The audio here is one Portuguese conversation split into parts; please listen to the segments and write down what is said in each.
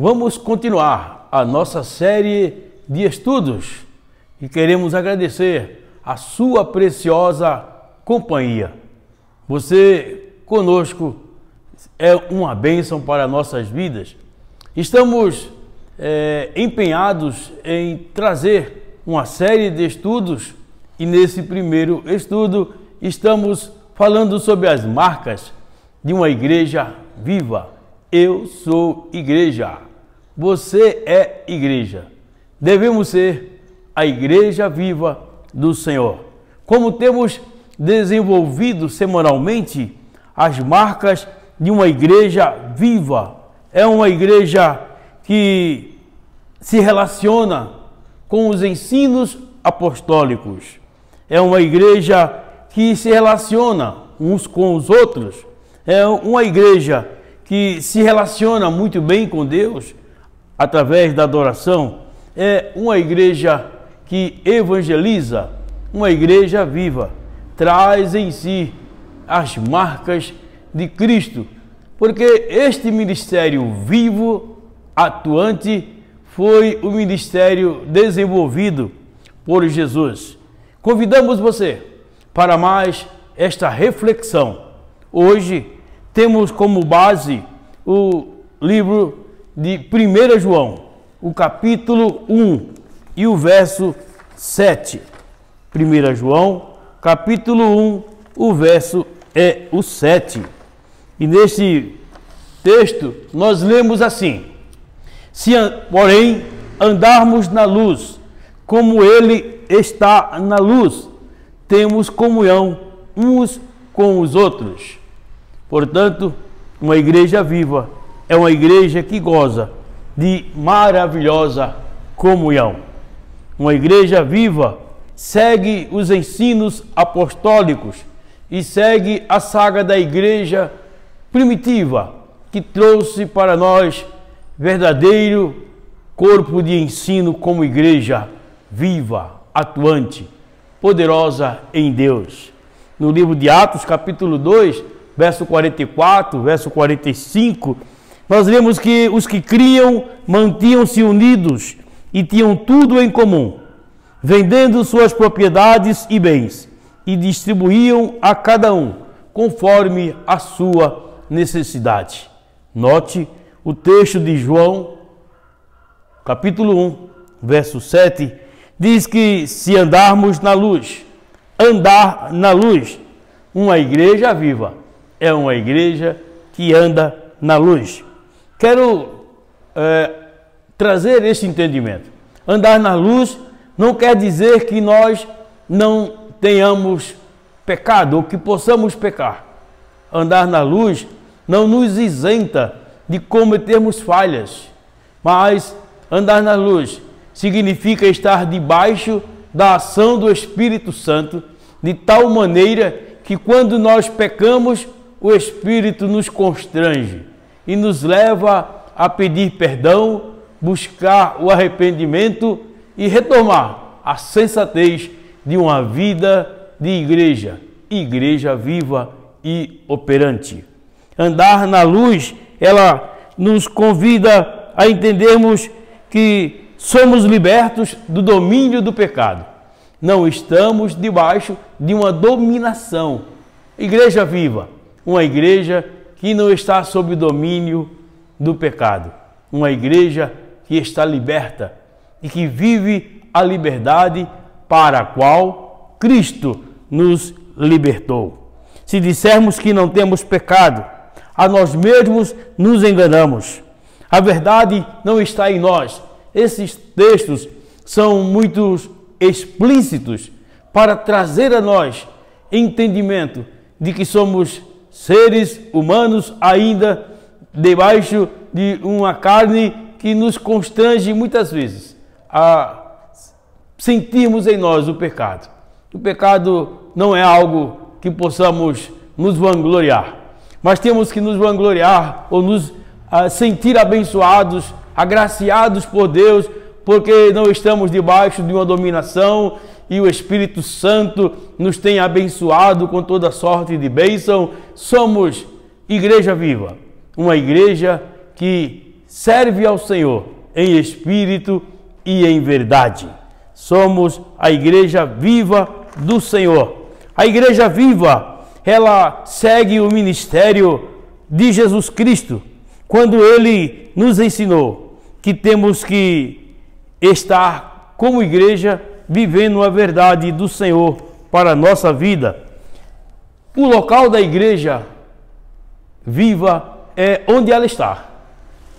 Vamos continuar a nossa série de estudos e queremos agradecer a sua preciosa companhia. Você conosco é uma bênção para nossas vidas. Estamos empenhados em trazer uma série de estudos e nesse primeiro estudo estamos falando sobre as marcas de uma igreja viva. Eu sou igreja. Você é igreja. Devemos ser a igreja viva do Senhor. Como temos desenvolvido semanalmente as marcas de uma igreja viva, é uma igreja que se relaciona com os ensinos apostólicos. É uma igreja que se relaciona uns com os outros. É uma igreja que se relaciona muito bem com Deus através da adoração. É uma igreja que evangeliza, uma igreja viva, traz em si as marcas de Cristo, porque este ministério vivo, atuante, foi o ministério desenvolvido por Jesus. Convidamos você para mais esta reflexão. Hoje temos como base o livro de 1 João, o capítulo 1 e o verso 7. 1 João, capítulo 1, o verso é o 7. E nesse texto nós lemos assim: se, porém, andarmos na luz, como Ele está na luz, temos comunhão uns com os outros. Portanto, uma igreja viva é uma igreja que goza de maravilhosa comunhão. Uma igreja viva segue os ensinos apostólicos e segue a saga da igreja primitiva, que trouxe para nós verdadeiro corpo de ensino como igreja viva, atuante, poderosa em Deus. No livro de Atos, capítulo 2, verso 44, verso 45, nós lemos que os que criam mantinham-se unidos e tinham tudo em comum, vendendo suas propriedades e bens, e distribuíam a cada um, conforme a sua necessidade. Note o texto de João, capítulo 1, verso 7, diz que se andarmos na luz, andar na luz, uma igreja viva é uma igreja que anda na luz. Quero trazer esse entendimento. Andar na luz não quer dizer que nós não tenhamos pecado ou que possamos pecar. Andar na luz não nos isenta de cometermos falhas, mas andar na luz significa estar debaixo da ação do Espírito Santo, de tal maneira que quando nós pecamos, o Espírito nos constrange e nos leva a pedir perdão, buscar o arrependimento e retomar a sensatez de uma vida de igreja viva e operante. Andar na luz, ela nos convida a entendermos que somos libertos do domínio do pecado. Não estamos debaixo de uma dominação. Igreja viva, uma igreja que não está sob o domínio do pecado. Uma igreja que está liberta e que vive a liberdade para a qual Cristo nos libertou. Se dissermos que não temos pecado, a nós mesmos nos enganamos. A verdade não está em nós. Esses textos são muito explícitos para trazer a nós entendimento de que somos seres humanos ainda debaixo de uma carne que nos constrange muitas vezes a sentirmos em nós o pecado. O pecado não é algo que possamos nos vangloriar, mas temos que nos vangloriar ou nos sentir abençoados, agraciados por Deus, porque não estamos debaixo de uma dominação e o Espírito Santo nos tem abençoado com toda sorte de bênção. Somos igreja viva, uma igreja que serve ao Senhor em espírito e em verdade. Somos a igreja viva do Senhor. A igreja viva, ela segue o ministério de Jesus Cristo, quando ele nos ensinou que temos que estar como igreja vivendo a verdade do Senhor para a nossa vida. O local da igreja viva é onde ela está.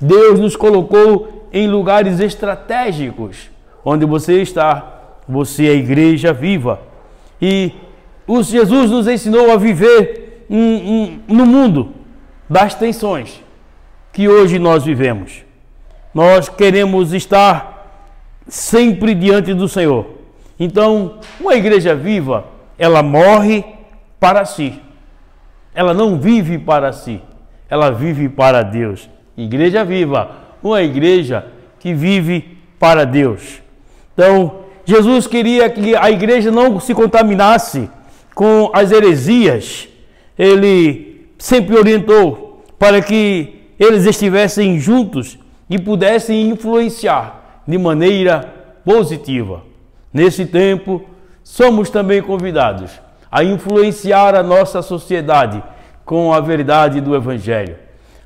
Deus nos colocou em lugares estratégicos. Onde você está, você é a igreja viva. E Jesus nos ensinou a viver no mundo das tensões que hoje nós vivemos. Nós queremos estar sempre diante do Senhor. Então, uma igreja viva, ela morre para si. Ela não vive para si, ela vive para Deus. Igreja viva, uma igreja que vive para Deus. Então, Jesus queria que a igreja não se contaminasse com as heresias. Ele sempre orientou para que eles estivessem juntos e pudessem influenciar de maneira positiva. Nesse tempo, somos também convidados a influenciar a nossa sociedade com a verdade do Evangelho.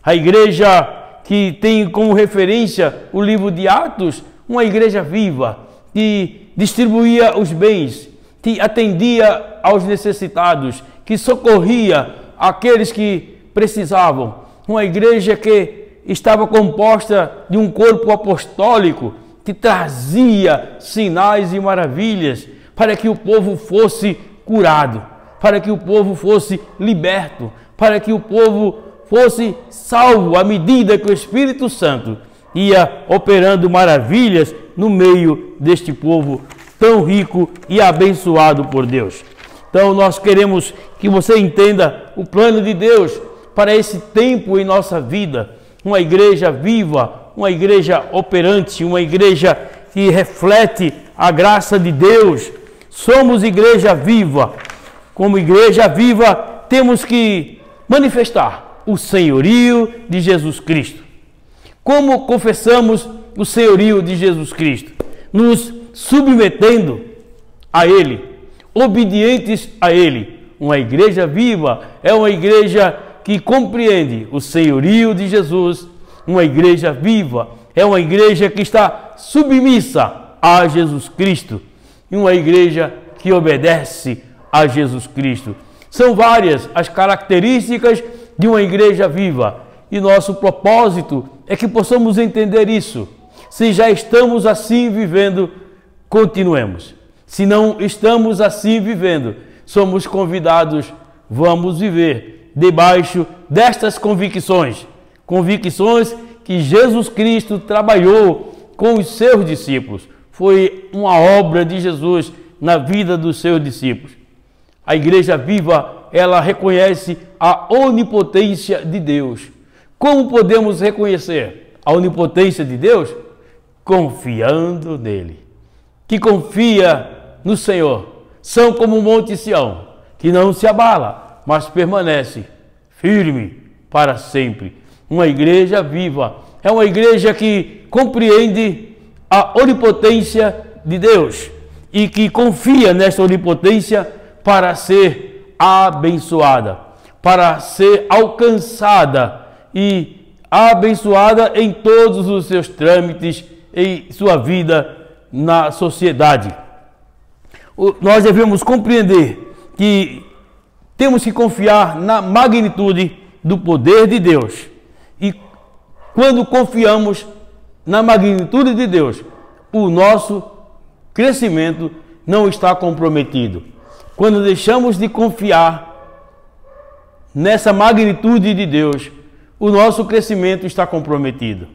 A igreja que tem como referência o livro de Atos, uma igreja viva, que distribuía os bens, que atendia aos necessitados, que socorria aqueles que precisavam. Uma igreja que estava composta de um corpo apostólico, que trazia sinais e maravilhas para que o povo fosse curado, para que o povo fosse liberto, para que o povo fosse salvo à medida que o Espírito Santo ia operando maravilhas no meio deste povo tão rico e abençoado por Deus. Então nós queremos que você entenda o plano de Deus para esse tempo em nossa vida. Uma igreja viva, uma igreja operante, uma igreja que reflete a graça de Deus. Somos igreja viva. Como igreja viva, temos que manifestar o senhorio de Jesus Cristo. Como confessamos o senhorio de Jesus Cristo? Nos submetendo a Ele, obedientes a Ele. Uma igreja viva é uma igreja que compreende o senhorio de Jesus. Uma igreja viva é uma igreja que está submissa a Jesus Cristo. E uma igreja que obedece a Jesus Cristo. São várias as características de uma igreja viva. E nosso propósito é que possamos entender isso. Se já estamos assim vivendo, continuemos. Se não estamos assim vivendo, somos convidados, vamos viver debaixo destas convicções. Convicções que Jesus Cristo trabalhou com os seus discípulos. Foi uma obra de Jesus na vida dos seus discípulos. A igreja viva, ela reconhece a onipotência de Deus. Como podemos reconhecer a onipotência de Deus? Confiando nele. Que confia no Senhor. São como o Monte Sião, que não se abala, mas permanece firme para sempre. Uma igreja viva é uma igreja que compreende a onipotência de Deus e que confia nessa onipotência para ser abençoada, para ser alcançada e abençoada em todos os seus trâmites, em sua vida na sociedade. Nós devemos compreender que temos que confiar na magnitude do poder de Deus. E quando confiamos na magnitude de Deus, o nosso crescimento não está comprometido. Quando deixamos de confiar nessa magnitude de Deus, o nosso crescimento está comprometido.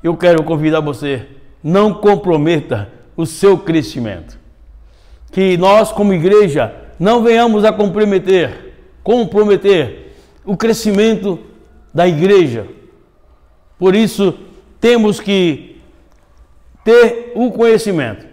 Eu quero convidar você, não comprometa o seu crescimento. Que nós, como igreja, não venhamos a comprometer o crescimento da igreja. Por isso, temos que ter o conhecimento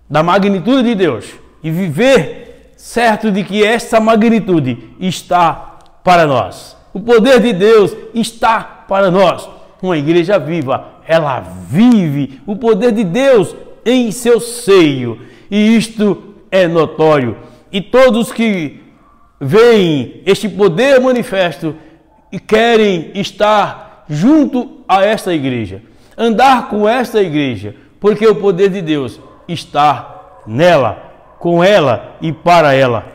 da magnitude de Deus e viver certo de que essa magnitude está para nós. O poder de Deus está para nós. Uma igreja viva, ela vive o poder de Deus em seu seio. E isto é notório. E todos que veem este poder manifesto e querem estar junto a esta igreja, andar com esta igreja, porque o poder de Deus está nela, com ela e para ela.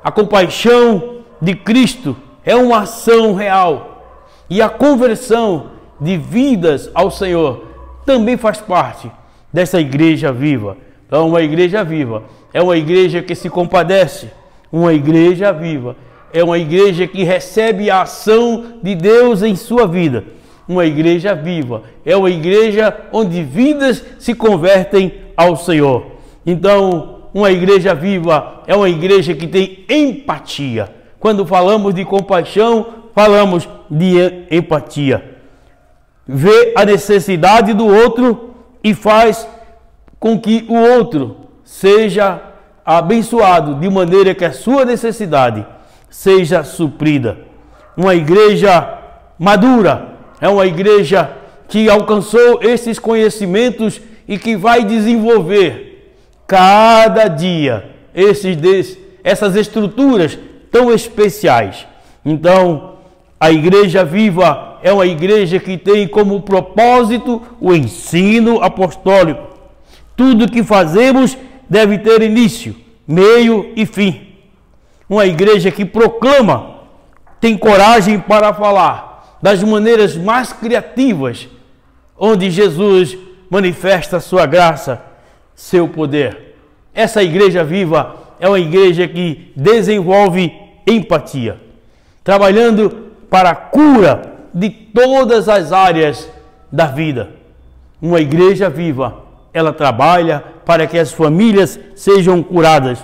A compaixão de Cristo é uma ação real, e a conversão de vidas ao Senhor também faz parte dessa igreja viva. Então, uma igreja viva é uma igreja que se compadece. Uma igreja viva é uma igreja que recebe a ação de Deus em sua vida. Uma igreja viva é uma igreja onde vidas se convertem ao Senhor. Então, uma igreja viva é uma igreja que tem empatia. Quando falamos de compaixão, falamos de empatia. Vê a necessidade do outro e faz com que o outro seja abençoado de maneira que a sua necessidade seja suprida. Uma igreja madura é uma igreja que alcançou esses conhecimentos e que vai desenvolver cada dia essas estruturas tão especiais. Então, a igreja viva é uma igreja que tem como propósito o ensino apostólico. Tudo que fazemos deve ter início, meio e fim. Uma igreja que proclama, tem coragem para falar das maneiras mais criativas, onde Jesus manifesta sua graça, seu poder. Essa igreja viva é uma igreja que desenvolve empatia, trabalhando para a cura de todas as áreas da vida. Uma igreja viva, ela trabalha para que as famílias sejam curadas.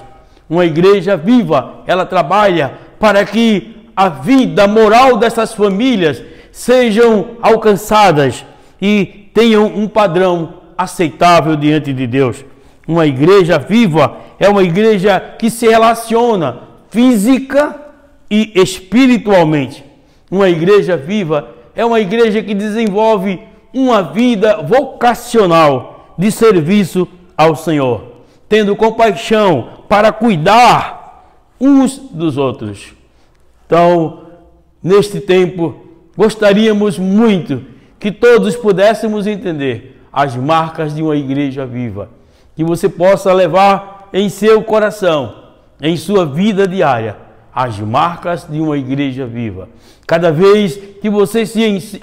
Uma igreja viva, ela trabalha para que a vida moral dessas famílias sejam alcançadas e tenham um padrão aceitável diante de Deus. Uma igreja viva é uma igreja que se relaciona física e espiritualmente. Uma igreja viva é uma igreja que desenvolve uma vida vocacional de serviço ao Senhor, tendo compaixão para cuidar uns dos outros. Então, neste tempo, gostaríamos muito que todos pudéssemos entender as marcas de uma igreja viva, que você possa levar em seu coração, em sua vida diária, as marcas de uma igreja viva. Cada vez que você se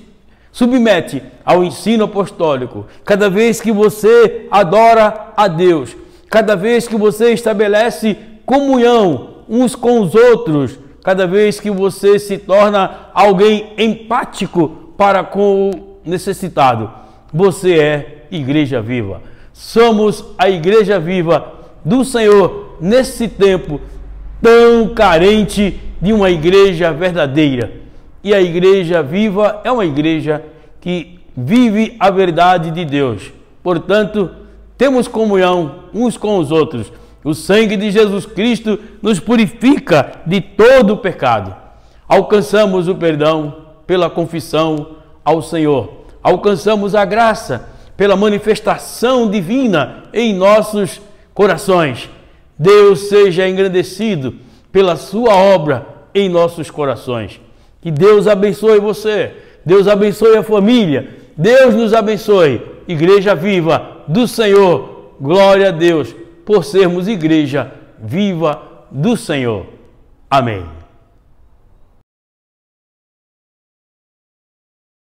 submete ao ensino apostólico, cada vez que você adora a Deus, cada vez que você estabelece comunhão uns com os outros, cada vez que você se torna alguém empático para com o necessitado, você é igreja viva. Somos a igreja viva do Senhor nesse tempo tão carente de uma igreja verdadeira. E a igreja viva é uma igreja que vive a verdade de Deus. Portanto, temos comunhão uns com os outros. O sangue de Jesus Cristo nos purifica de todo o pecado. Alcançamos o perdão pela confissão ao Senhor. Alcançamos a graça pela manifestação divina em nossos corações. Deus seja engrandecido pela sua obra em nossos corações. Que Deus abençoe você, Deus abençoe a família, Deus nos abençoe. Igreja viva do Senhor, glória a Deus por sermos igreja viva do Senhor. Amém.